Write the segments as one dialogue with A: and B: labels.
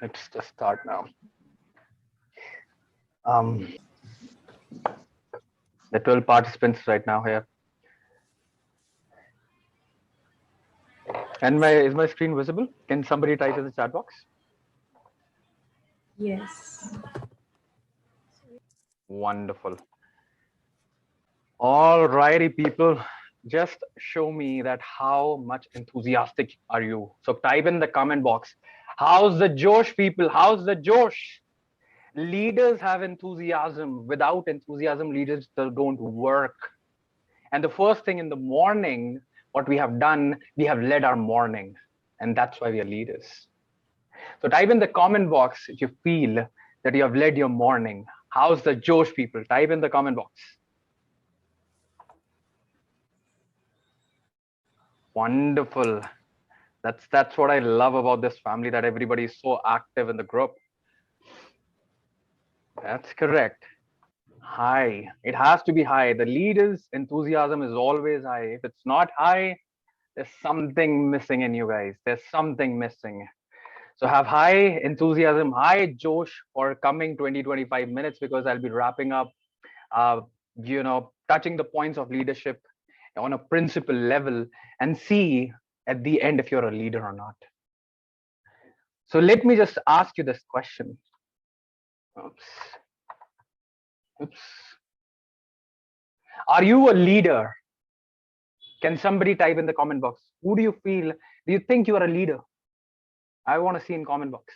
A: Let's just start now. Um, the 12 participants right now here. And is my screen visible? Can somebody type in the chat box?
B: Yes.
A: Wonderful. All righty, people. Just show me that how much enthusiastic are you? So type in the comment box. How's the Josh, people? How's the Josh? Leaders have enthusiasm. Without enthusiasm, leaders don't work. And the first thing in the morning, what we have done, we have led our morning. And that's why we are leaders. So type in the comment box if you feel that you have led your morning. How's the Josh, people? Type in the comment box. Wonderful. That's what I love about this family, that everybody is so active in the group. That's correct. High. It has to be high. The leader's enthusiasm is always high. If it's not high, there's something missing in you guys. There's something missing. So have high enthusiasm, high Josh for coming 20-25 minutes, because I'll be wrapping up, uh, touching the points of leadership on a principle level, and see at the end if you're a leader or not. So let me just ask you this question. Oops. Oops. Are you a leader? Can somebody type in the comment box? Who do you feel? Do you think you are a leader? I want to see in comment box.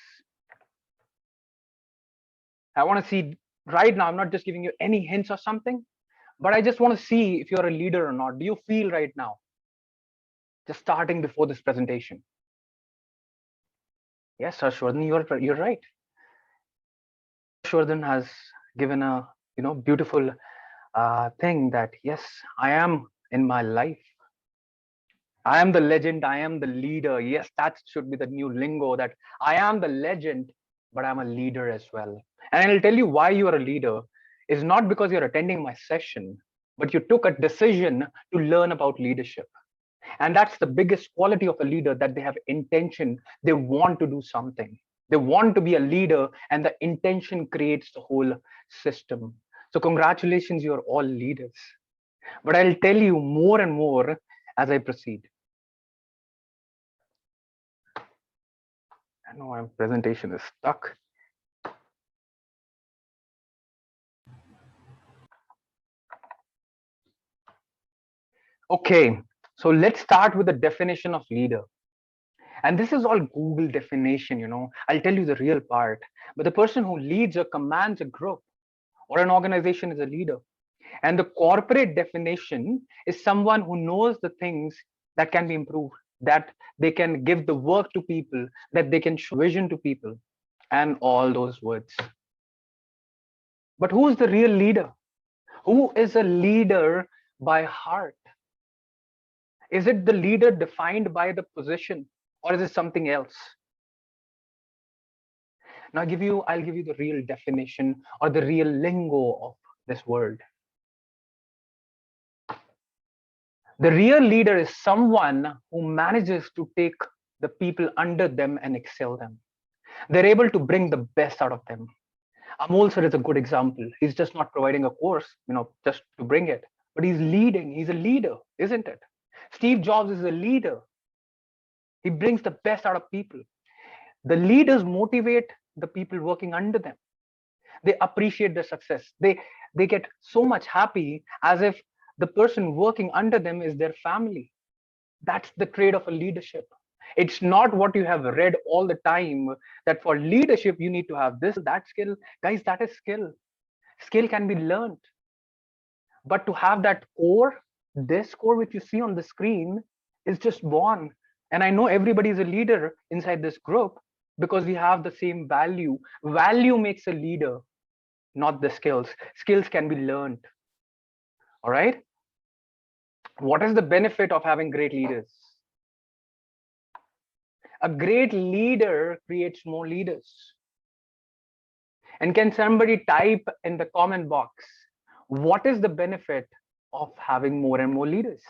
A: I want to see right now. I'm not just giving you any hints or something, but I just want to see if you're a leader or not. Do you feel right now? Just starting before this presentation. Yes, Harshvardhan, you're right. Harshvardhan has given a beautiful thing that yes, I am in my life. I am the legend. I am the leader. Yes, that should be the new lingo, that I am the legend, but I'm a leader as well. And I'll tell you why you are a leader is not because you're attending my session, but you took a decision to learn about leadership. And that's the biggest quality of a leader, that they have intention. They want to do something. They want to be a leader, and the intention creates the whole system. So congratulations, you're all leaders. But I'll tell you more and more as I proceed. I know my presentation is stuck. Okay, so let's start with the definition of leader. And this is all Google definition, I'll tell you the real part. But the person who leads or commands a group or an organization is a leader. And the corporate definition is someone who knows the things that can be improved, that they can give the work to people, that they can show vision to people, and all those words. But who is the real leader? Who is a leader by heart? Is it the leader defined by the position, or is it something else? Now I'll give you the real definition or the real lingo of this word. The real leader is someone who manages to take the people under them and excel them. They're able to bring the best out of them. Amol sir is a good example. He's just not providing a course, just to bring it, but he's leading. He's a leader, isn't it? Steve Jobs is a leader. He brings the best out of people. The leaders motivate the people working under them. They appreciate their success. They get so much happy, as if the person working under them is their family. That's the trait of a leadership. It's not what you have read all the time, that for leadership you need to have this, that skill. Guys, that is skill. Skill can be learned. But to have that core, this core which you see on the screen, is just born. And I know everybody is a leader inside this group, because we have the same value. Value makes a leader, not the skills. Skills can be learned. All right. What is the benefit of having great leaders? A great leader creates more leaders. And can somebody type in the comment box, what is the benefit of having more and more leaders?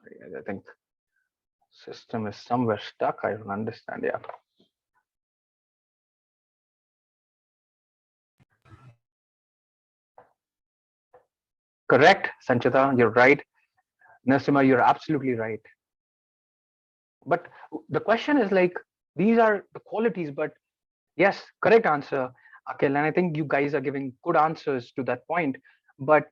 A: Sorry, I think System is somewhere stuck. I don't understand. Yeah. Correct, Sanchita. You're right. Nasima, you're absolutely right. But the question is like, these are the qualities, but yes, correct answer, Akhil. And I think you guys are giving good answers to that point. But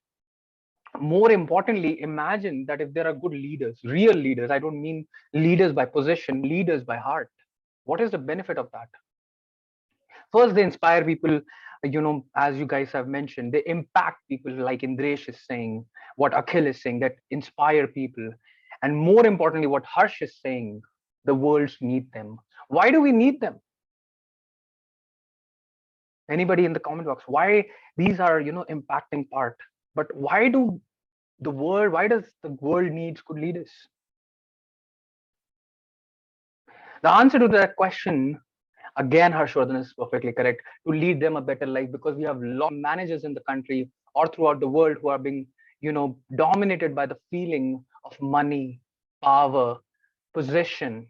A: more importantly, imagine that if there are good leaders, real leaders, I don't mean leaders by position, leaders by heart. What is the benefit of that? First, they inspire people, as you guys have mentioned, they impact people, like Indresh is saying, what Akhil is saying, that inspire people. And more importantly, what Harsh is saying, the worlds need them. Why do we need them? Anybody in the comment box? Why these are, impacting part? But why does the world needs good leaders? The answer to that question, again, Harshvardhan is perfectly correct, to lead them a better life, because we have a lot of managers in the country or throughout the world who are being, dominated by the feeling of money, power, possession.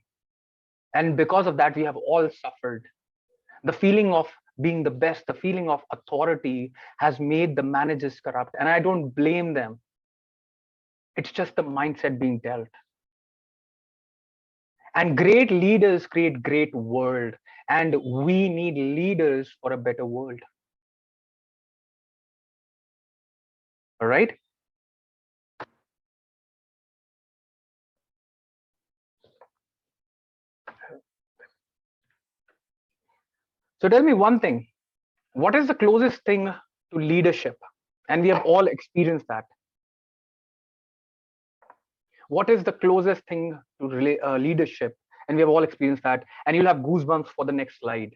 A: And because of that, we have all suffered. The feeling of being the best, the feeling of authority has made the managers corrupt. And I don't blame them. It's just the mindset being dealt. And great leaders create great world. And we need leaders for a better world. All right. So tell me one thing. What is the closest thing to leadership? And we have all experienced that. What is the closest thing to leadership? And we have all experienced that. And you'll have goosebumps for the next slide.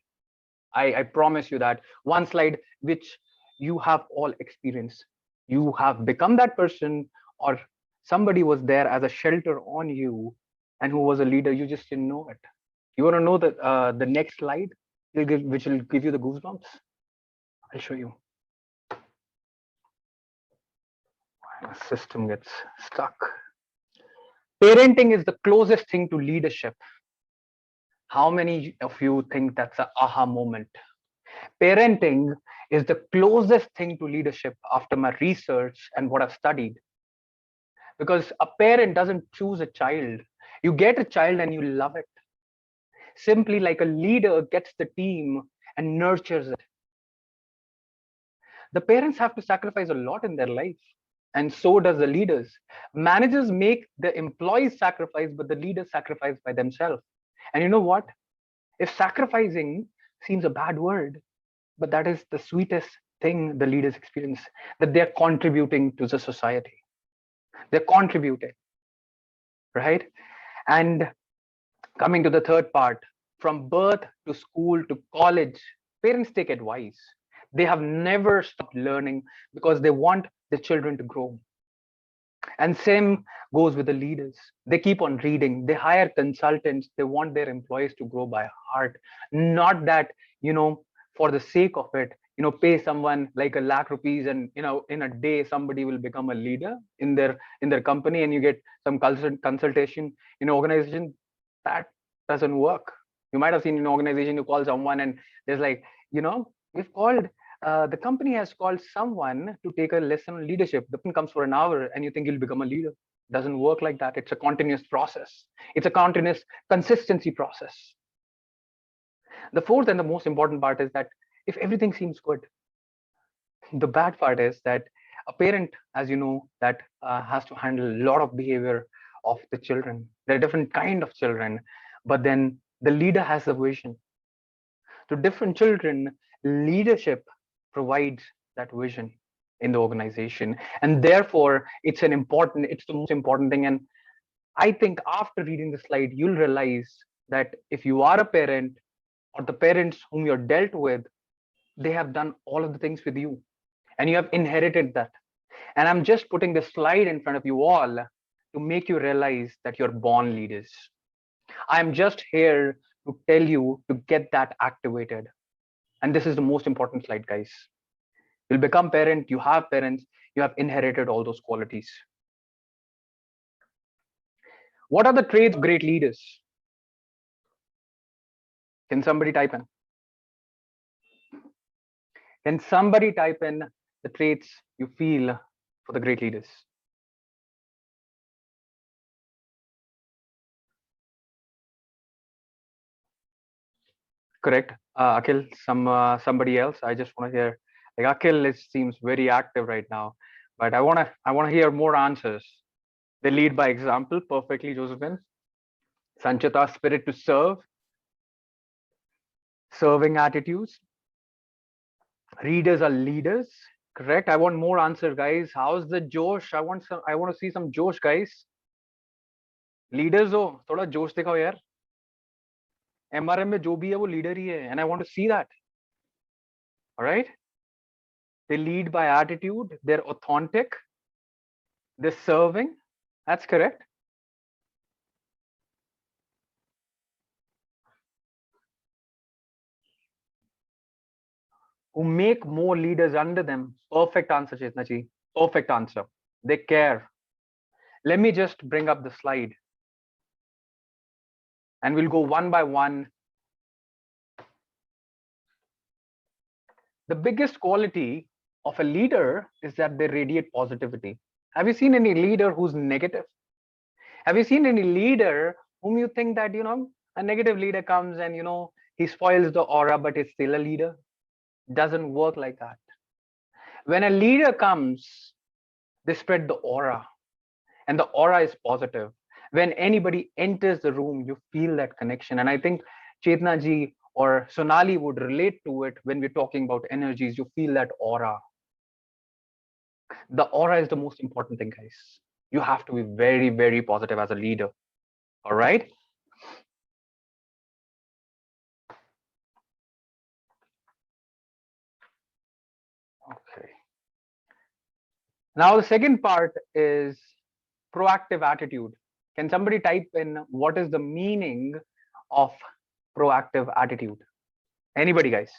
A: I promise you that. One slide which you have all experienced. You have become that person, or somebody was there as a shelter on you and who was a leader. You just didn't know it. You want to know the next slide, which will give you the goosebumps? I'll show you. My system gets stuck. Parenting is the closest thing to leadership. How many of you think that's an aha moment? Parenting is the closest thing to leadership after my research and what I've studied. Because a parent doesn't choose a child. You get a child and you love it. Simply like a leader gets the team and nurtures it. The parents have to sacrifice a lot in their life, and so does the leaders. Managers make the employees sacrifice, but the leaders sacrifice by themselves. And you know what? If sacrificing seems a bad word, but that is the sweetest thing the leaders experience, that they're contributing to the society. They're contributing, right? And coming to the third part, from birth to school to college, parents take advice. They have never stopped learning because they want the children to grow. And same goes with the leaders. They keep on reading, they hire consultants, they want their employees to grow by heart, not that, for the sake of it, pay someone like a lakh rupees and in a day somebody will become a leader in their company, and you get some consultation in organization. That doesn't work. You might have seen an organization, you call someone and there's like, we've called the company has called someone to take a lesson on leadership. The person comes for an hour and you think you'll become a leader. Doesn't work like that. It's a continuous process. It's a continuous consistency process. The fourth and the most important part is that if everything seems good, the bad part is that a parent, as you know, that has to handle a lot of behavior of the children. There are different kind of children, but then the leader has a vision. To different children, leadership provides that vision in the organization, and therefore it's the most important thing. And I think after reading the slide, you'll realize that if you are a parent, or the parents whom you're dealt with, they have done all of the things with you and you have inherited that. And I'm just putting the slide in front of you all to make you realize that you're born leaders. I'm just here to tell you to get that activated. And this is the most important slide, guys. You'll become parent, you have parents, you have inherited all those qualities. What are the traits of great leaders? Can somebody type in? Can somebody type in the traits you feel for the great leaders? Correct. Akhil, somebody else. I just want to hear. Like Akhil seems very active right now, but I wanna hear more answers. They lead by example perfectly, Josephine. Sanchita, spirit to serve, serving attitudes. Readers are leaders. Correct. I want more answer, guys. How's the Josh? I want to see some Josh, guys. Leaders हो थोड़ा जोश दिखाओ यार. MRM में जो भी है वो leader ही है, and I want to see that. All right. They lead by attitude. They're authentic. They're serving. That's correct. Who make more leaders under them. Perfect answer, Chetna ji. Perfect answer. They care. Let me just bring up the slide. And we'll go one by one. The biggest quality of a leader is that they radiate positivity. Have you seen any leader who's negative? Have you seen any leader whom you think that, a negative leader comes and, he spoils the aura, but he's still a leader? Doesn't work like that. When a leader comes, they spread the aura, and the aura is positive. When anybody enters the room, you feel that connection. And I think Chetna ji or Sonali would relate to it when we're talking about energies. You feel that aura. The aura is the most important thing, guys. You have to be very, very positive as a leader. All right. Okay. Now, the second part is proactive attitude. Can somebody type in what is the meaning of proactive attitude? Anybody, guys?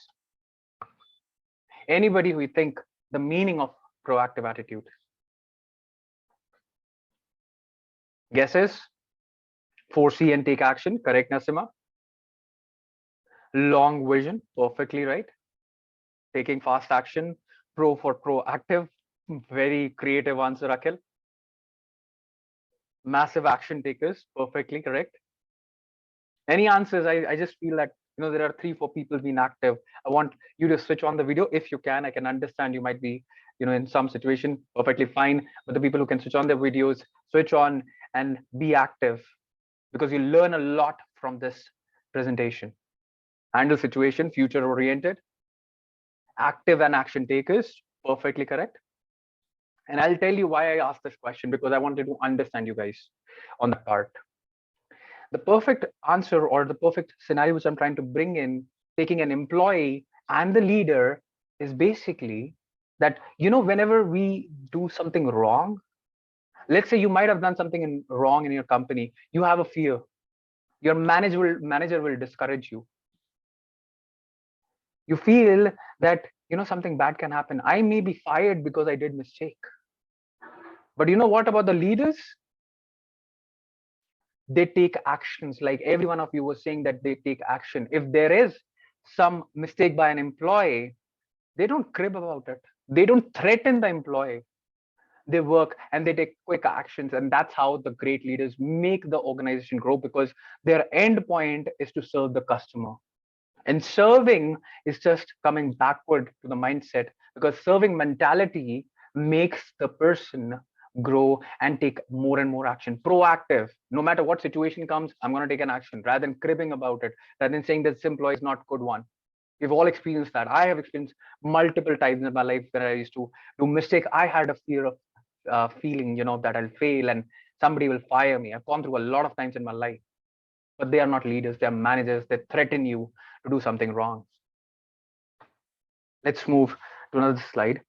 A: Anybody who think the meaning of proactive attitude? Guesses? Foresee and take action. Correct, Nasima? Long vision. Perfectly right. Taking fast action. Pro for proactive. Very creative answer, Akhil. Massive action takers. Perfectly correct. Any answers? I just feel that there are 3-4 people being active. I want you to switch on the video if you can. I can understand you might be in some situation, perfectly fine, but the people who can switch on their videos, switch on and be active, because you learn a lot from this presentation. Handle situation, future oriented, active and action takers. Perfectly correct. And I'll tell you why I asked this question, because I wanted to understand you guys on that part. The perfect answer or the perfect scenario which I'm trying to bring in, taking an employee and the leader, is basically that, whenever we do something wrong, let's say you might have done something wrong in your company, you have a fear. Your manager will discourage you. You feel that, something bad can happen. I may be fired because I did mistake. But what about the leaders? They take actions. Like every one of you was saying that they take action. If there is some mistake by an employee, they don't crib about it. They don't threaten the employee. They work and they take quick actions. And that's how the great leaders make the organization grow, because their end point is to serve the customer. And serving is just coming backward to the mindset, because serving mentality makes the person grow and take more and more action. Proactive. No matter what situation comes, I'm going to take an action, rather than cribbing about it, rather than saying this employee is not good one. We've all experienced that. I have experienced multiple times in my life when I used to do mistake. I had a fear of feeling, that I'll fail and somebody will fire me. I've gone through a lot of times in my life. But they are not leaders. They are managers. They threaten you to do something wrong. Let's move to another slide.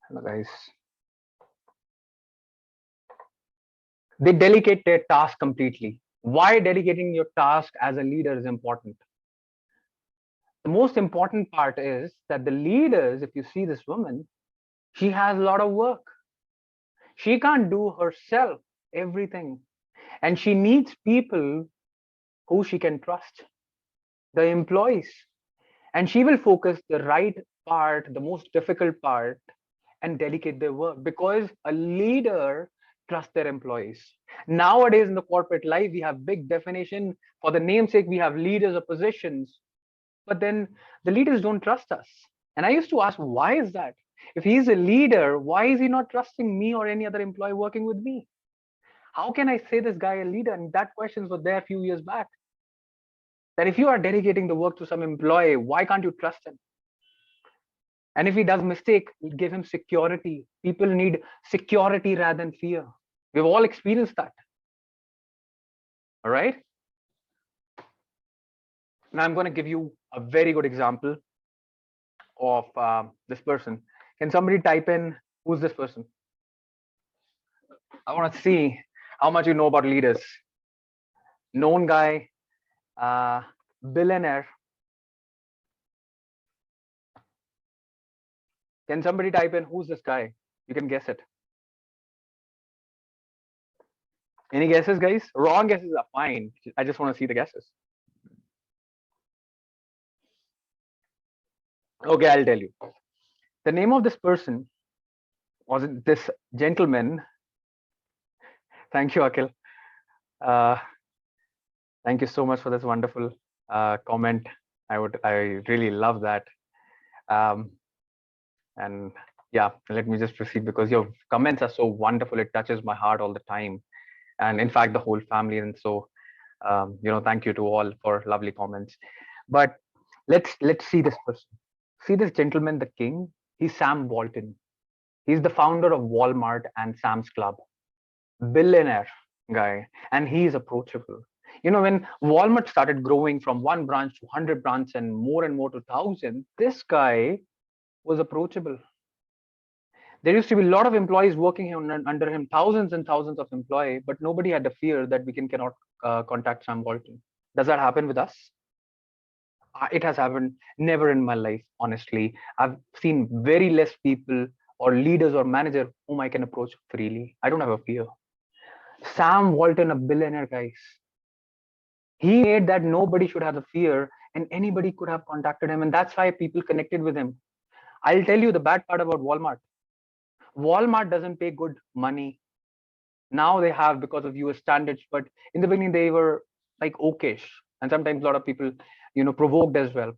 A: Hello, guys. They delegate their task completely. Why delegating your task as a leader is important? The most important part is that the leaders, if you see this woman, she has a lot of work. She can't do herself everything. And she needs people who she can trust, the employees. And she will focus the right part, the most difficult part, and delegate their work because a leader trusts their employees. Nowadays in the corporate life, we have big definition. For the namesake, we have leaders or positions, but then the leaders don't trust us. And I used to ask, why is that? If he's a leader, why is he not trusting me or any other employee working with me? How can I say this guy a leader? And that question was there a few years back. That if you are delegating the work to some employee, why can't you trust him? And if he does mistake, give him security. People need security rather than fear. We've all experienced that. All right. Now I'm going to give you a very good example of this person. Can somebody type in who's this person? I want to see how much you know about leaders. Known guy, billionaire. Can somebody type in who's this guy? You can guess it. Any guesses, guys? Wrong guesses are fine. I just want to see the guesses. Okay, I'll tell you. The name of this person was this gentleman. Thank you, Akhil. Thank you so much for this wonderful comment. I really love that. And yeah, let me just proceed because your comments are so wonderful. It touches my heart all the time. And in fact, the whole family. And so, thank you to all for lovely comments. But let's see this person. See this gentleman, the king. He's Sam Walton. He's the founder of Walmart and Sam's Club. Billionaire guy, and he's approachable. When Walmart started growing from one branch to 100 branches and more to 1,000, this guy was approachable. There used to be a lot of employees working under him, thousands and thousands of employees, but nobody had the fear that we cannot contact Sam Walton. Does that happen with us? It has happened. Never in my life, honestly. I've seen very less people or leaders or manager whom I can approach freely. I don't have a fear. Sam Walton, a billionaire, guys. He made that nobody should have the fear and anybody could have contacted him. And that's why people connected with him. I'll tell you the bad part about Walmart. Walmart doesn't pay good money. Now they have because of US standards, but in the beginning they were like okayish. And sometimes a lot of people, provoked as well.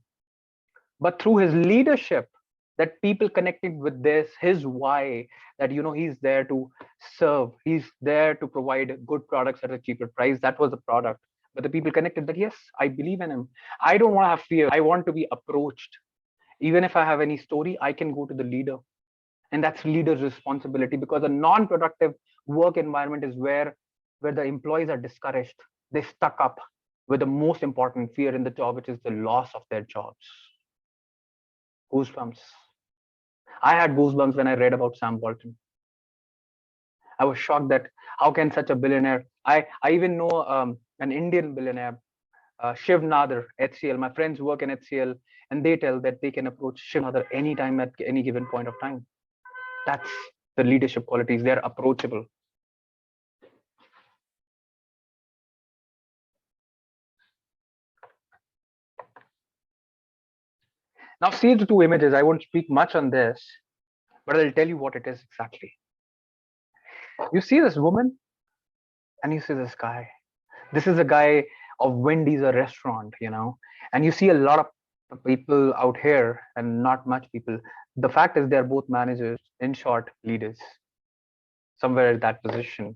A: But through his leadership, that people connected with his why, that he's there to serve, he's there to provide good products at a cheaper price. That was the product. But the people connected that, yes, I believe in him. I don't want to have fear. I want to be approached. Even if I have any story, I can go to the leader. And that's leader's responsibility, because a non-productive work environment is where the employees are discouraged. They stuck up with the most important fear in the job, which is the loss of their jobs. Goosebumps. I had goosebumps when I read about Sam Walton. I was shocked that how can such a billionaire, I even know an Indian billionaire, Shiv Nadar, HCL. My friends work in HCL and they tell that they can approach Shiv Nadar anytime at any given point of time. That's the leadership qualities. They're approachable. Now see the two images. I won't speak much on this, but I'll tell you what it is exactly. You see this woman and you see this guy. This is a guy of Wendy's, a restaurant, and you see a lot of people out here and not much people. The fact is they're both managers, in short, leaders, somewhere at that position.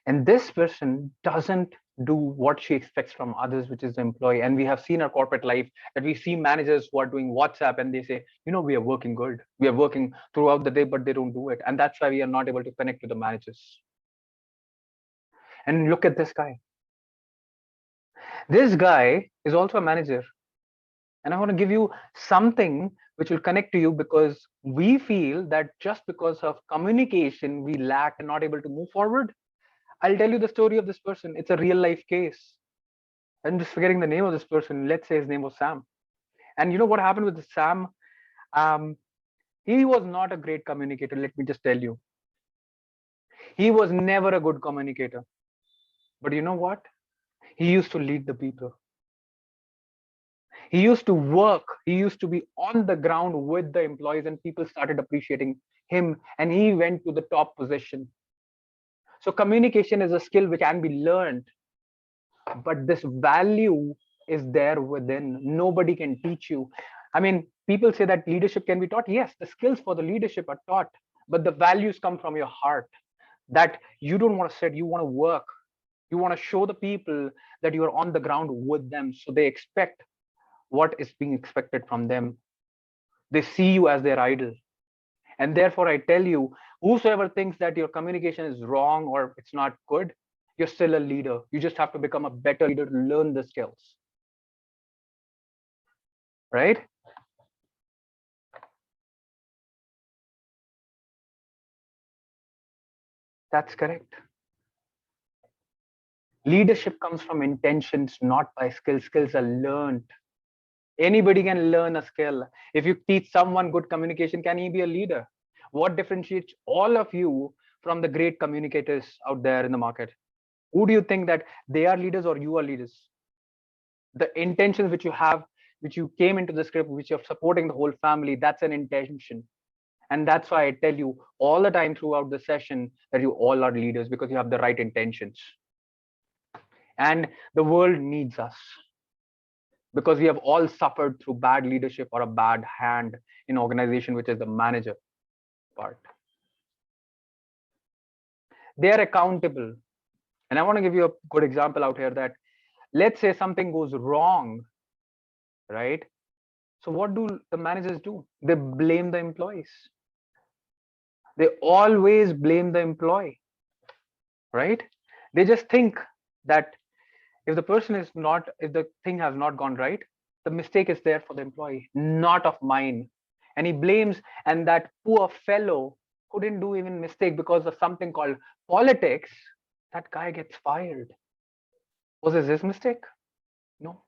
A: And this person doesn't do what she expects from others, which is the employee. And we have seen our corporate life that we see managers who are doing WhatsApp and they say, we are working good. We are working throughout the day, but they don't do it. And that's why we are not able to connect with the managers. And look at this guy. This guy is also a manager. And I want to give you something which will connect to you, because we feel that just because of communication, we lack and not able to move forward. I'll tell you the story of this person. It's a real life case. I'm just forgetting the name of this person. Let's say his name was Sam. And you know what happened with Sam? He was not a great communicator. Let me just tell you. He was never a good communicator. But you know what? He used to lead the people. He used to work. He used to be on the ground with the employees, and people started appreciating him, and he went to the top position. So communication is a skill which can be learned, but this value is there within. Nobody can teach you. I mean, people say that leadership can be taught. Yes, the skills for the leadership are taught, but the values come from your heart, that you don't want to sit, you want to work. You want to show the people that you are on the ground with them, so they expect what is being expected from them. They see you as their idol. And therefore, I tell you, whosoever thinks that your communication is wrong or it's not good, you're still a leader. You just have to become a better leader to learn the skills. Right? That's correct. Leadership comes from intentions, not by skills. Skills are learned. Anybody can learn a skill. If you teach someone good communication, can he be a leader? What differentiates all of you from the great communicators out there in the market? Who do you think that they are leaders or you are leaders? The intentions which you have, which you came into the script, which you're supporting the whole family, that's an intention. And that's why I tell you all the time throughout the session that you all are leaders, because you have the right intentions. And the world needs us, because we have all suffered through bad leadership or a bad hand in organization, which is the manager part. They are accountable. And I want to give you a good example out here, that let's say something goes wrong, right? So what do the managers do? They blame the employees. They always blame the employee, right? They just think that if the person is not, if the thing has not gone right, the mistake is there for the employee, not of mine. And he blames, and that poor fellow who didn't do even mistake because of something called politics, that guy gets fired. Was it his mistake? No.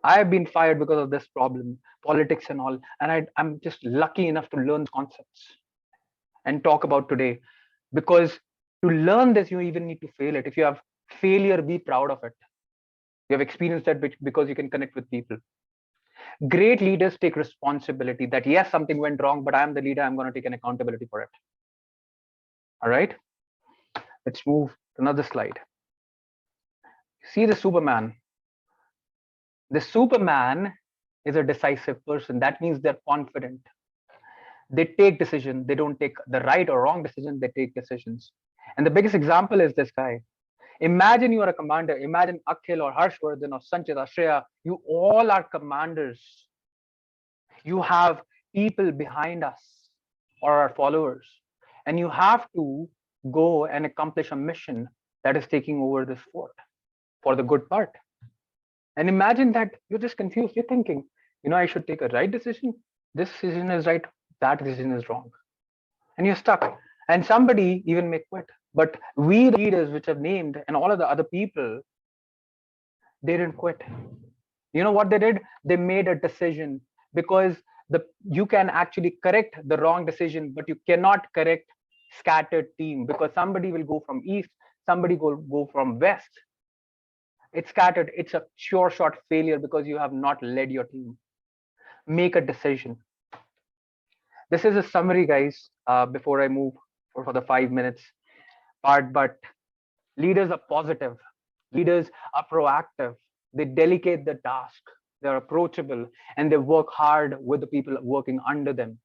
A: I have been fired because of this problem, politics and all. And I'm just lucky enough to learn concepts and talk about today. Because to learn this, you even need to fail it. If you have failure, be proud of it. You have experienced that because you can connect with people. Great leaders take responsibility that yes, something went wrong, but I'm the leader. I'm going to take an accountability for it. All right. Let's move to another slide. See the Superman. The Superman is a decisive person. That means they're confident. They take decisions. They don't take the right or wrong decision. They take decisions. And the biggest example is this guy. Imagine you are a commander. Imagine Akhil or Harshvardhan or Sanchit or Shreya. You all are commanders. You have people behind us or our followers. And you have to go and accomplish a mission that is taking over this fort for the good part. And imagine that you're just confused. You're thinking, I should take a right decision. This decision is right. That decision is wrong. And you're stuck. And somebody even may quit. But we, the leaders which have named, and all of the other people, they didn't quit. You know what they did? They made a decision, because you can actually correct the wrong decision, but you cannot correct scattered team, because somebody will go from east, somebody will go from west. It's scattered. It's a sure shot failure because you have not led your team. Make a decision. This is a summary, guys, before I move for the 5 minutes part. But leaders are positive. Leaders are proactive. They delegate the task. They're approachable, and they work hard with the people working under them.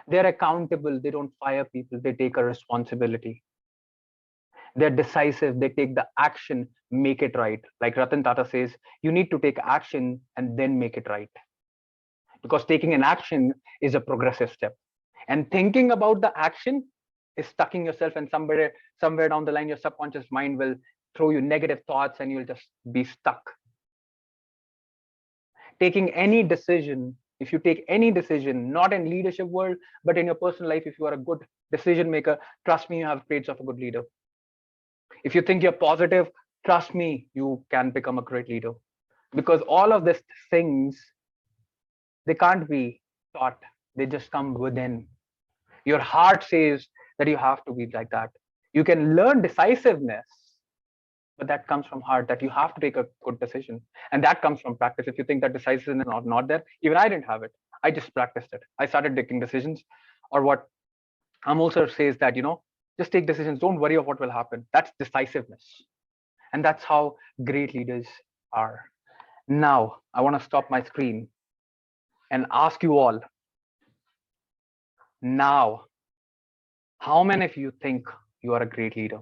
A: They're accountable. They don't fire people. They take a responsibility. They're decisive. They take the action, make it right. Like Ratan Tata says, you need to take action and then make it right. Because taking an action is a progressive step. And thinking about the action is stucking yourself, and somewhere down the line, your subconscious mind will throw you negative thoughts and you'll just be stuck. Taking any decision, if you take any decision, not in leadership world, but in your personal life, if you are a good decision maker, trust me, you have traits of a good leader. If you think you're positive, trust me, you can become a great leader. Because all of these things, they can't be taught. They just come within. Your heart says that you have to be like that. You can learn decisiveness, but that comes from heart, that you have to take a good decision. And that comes from practice. If you think that decisiveness is not there, even I didn't have it. I just practiced it. I started taking decisions. Or what Amol says, that, just take decisions. Don't worry of what will happen. That's decisiveness. And that's how great leaders are. Now, I want to stop my screen and ask you all now, how many of you think you are a great leader?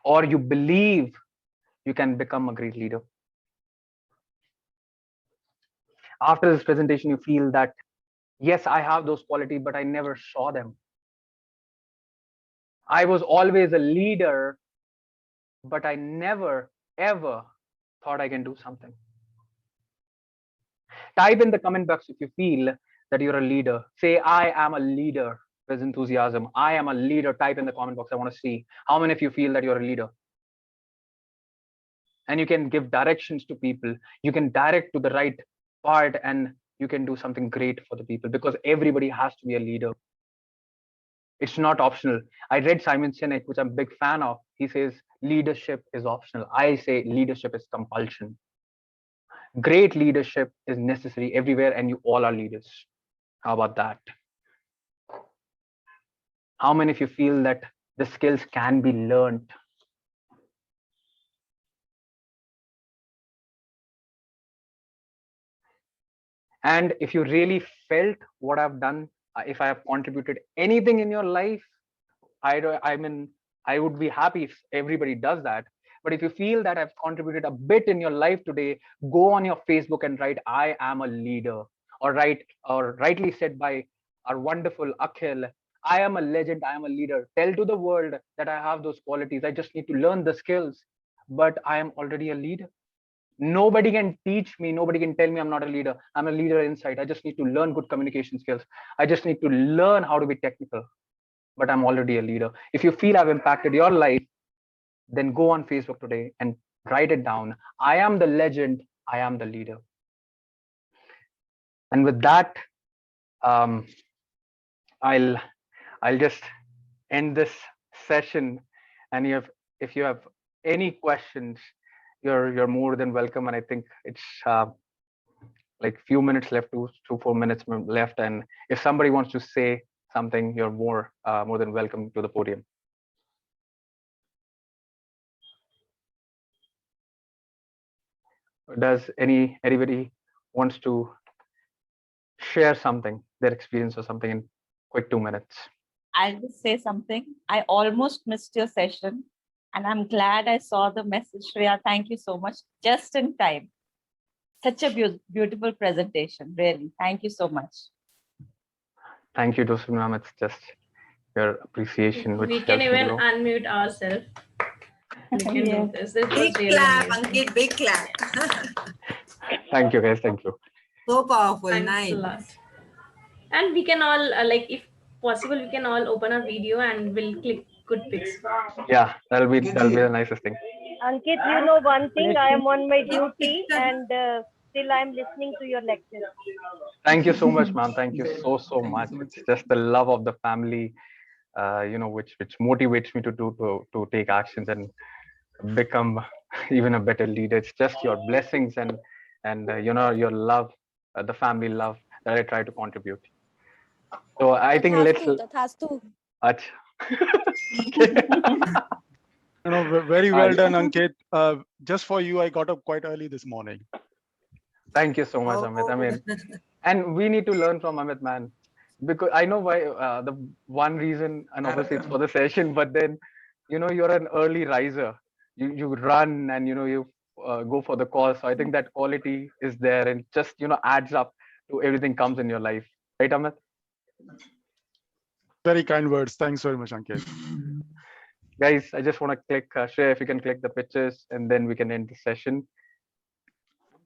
A: Or you believe you can become a great leader? After this presentation, you feel that, yes, I have those qualities, but I never saw them. I was always a leader, but I never, ever thought I can do something. Type in the comment box if you feel that you're a leader. Say, I am a leader with enthusiasm. I am a leader. Type in the comment box. I want to see how many of you feel that you're a leader. And you can give directions to people. You can direct to the right part, and you can do something great for the people, because everybody has to be a leader. It's not optional. I read Simon Sinek, which I'm a big fan of. He says leadership is optional. I say leadership is compulsion. Great leadership is necessary everywhere, and you all are leaders. How about that? How many of you feel that the skills can be learned? And if you really felt what I've done, if I have contributed anything in your life, I would be happy if everybody does that. But if you feel that I've contributed a bit in your life today, go on your Facebook and write, I am a leader. Or rightly said by our wonderful Akhil, I am a legend, I am a leader. Tell to the world that I have those qualities. I just need to learn the skills, but I am already a leader. Nobody can teach me, nobody can tell me I'm not a leader. I'm a leader inside. I just need to learn good communication skills. I just need to learn how to be technical, but I'm already a leader. If you feel I've impacted your life, then go on Facebook today and write it down. I am the legend, I am the leader. And with that, I'll just end this session. And if you have any questions, you're more than welcome. And I think it's like few minutes left, 4 minutes left. And if somebody wants to say something, you're more than welcome to the podium. Does anybody wants to share something, their experience or something in quick 2 minutes?
B: I'll just say something. I almost missed your session, and I'm glad I saw the message. Shreya, thank you so much. Just in time. Such a beautiful presentation, really. Thank you so much.
A: Thank you, Joseph ma'am. It's just your appreciation.
C: We can even unmute ourselves. We can do this. This big clap, Ankit, big clap.
A: Thank you, guys. Thank you.
C: So powerful. Thanks nice. A lot. And we can all, like, if possible, we can all open our video and we'll click good pics.
A: Yeah, that'll be the nicest thing.
D: Ankit, you know one thing, I am on my duty and still I am listening to your lecture.
A: Thank you so much, ma'am. Thank you so much. It's just the love of the family, which motivates me to take actions and become even a better leader. It's just your blessings and your love, the family love that I try to contribute. So I think let's. Achha.
E: Very well done, Ankit. Just for you, I got up quite early this morning.
A: Thank you so much, Amit. I mean, and we need to learn from Amit, man, because I know why. The one reason, and obviously it's for the session, but then, you're an early riser. You run and you go for the cause. So I think that quality is there, and just adds up to everything comes in your life, right, Amit?
E: Very kind words. Thanks very much, Ankit.
A: Guys, I just want to click share if you can click the pictures, and then we can end the session.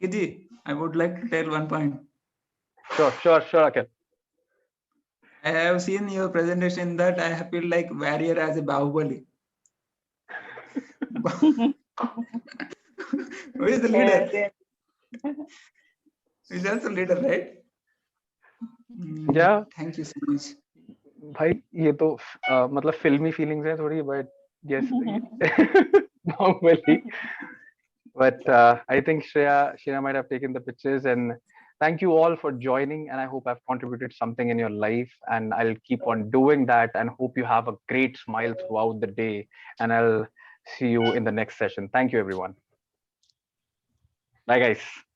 F: Kiji, I would like to tell one point.
A: Sure, Akhil.
F: I have seen your presentation that I feel like warrior as a Bahubali. Who is the leader? He's also leader, right?
A: Yeah.
F: Thank you so much.
A: भाई ये तो मतलब फिल्मी feelings है थोड़ी, but yes normally. But I think Shreya might have taken the pictures. And thank you all for joining. And I hope I've contributed something in your life. And I'll keep on doing that. And hope you have a great smile throughout the day. And I'll see you in the next session. Thank you, everyone. Bye, guys.